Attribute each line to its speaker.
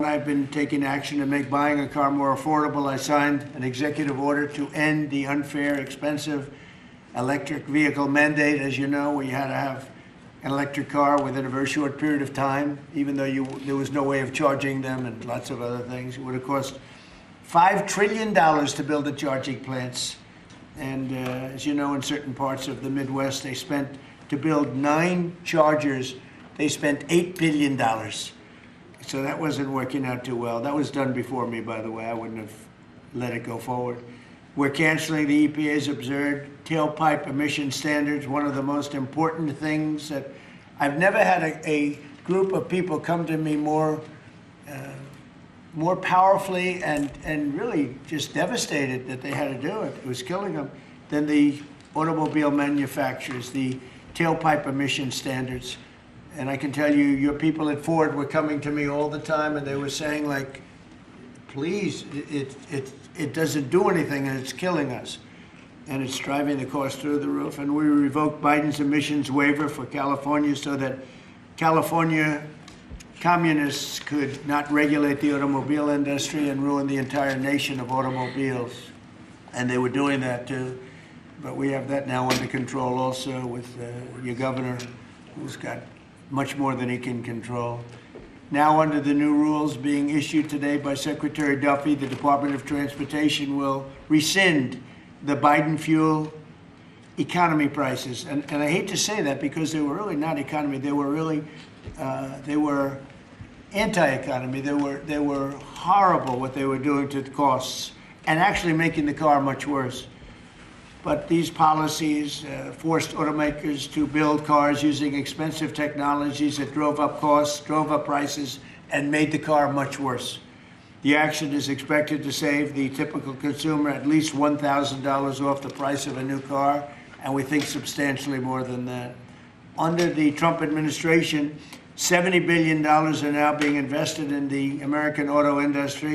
Speaker 1: I've been taking action to make buying a car more affordable. I signed an executive order to end the unfair, expensive electric vehicle mandate, as you know, where you had to have an electric car within a very short period of time, even though there was no way of charging them and lots of other things. It would have cost $5 trillion to build the charging plants. And as you know, in certain parts of the Midwest, they spent, to build 9 chargers, they spent $8 billion. So that wasn't working out too well. That was done before me, by the way. I wouldn't have let it go forward. We're canceling the EPA's absurd tailpipe emission standards, one of the most important things that I've never had a group of people come to me more powerfully and really just devastated that they had to do it. It was killing them, than the automobile manufacturers, the tailpipe emission standards. And I can tell you, your people at Ford were coming to me all the time, and they were saying, like, please, it doesn't do anything, and it's killing us. And it's driving the cost through the roof. And we revoked Biden's emissions waiver for California so that California communists could not regulate the automobile industry and ruin the entire nation of automobiles. And they were doing that too. But we have that now under control also with your governor, who's got much more than he can control. Now, under the new rules being issued today by Secretary Duffy, the Department of Transportation will rescind the Biden fuel economy prices. And I hate to say that because they were really not economy. They were really, they were anti-economy. They were horrible what they were doing to the costs and actually making the car much worse. But these policies forced automakers to build cars using expensive technologies that drove up costs, drove up prices, and made the car much worse. The action is expected to save the typical consumer at least $1,000 off the price of a new car, and we think substantially more than that. Under the Trump administration, $70 billion are now being invested in the American auto industry.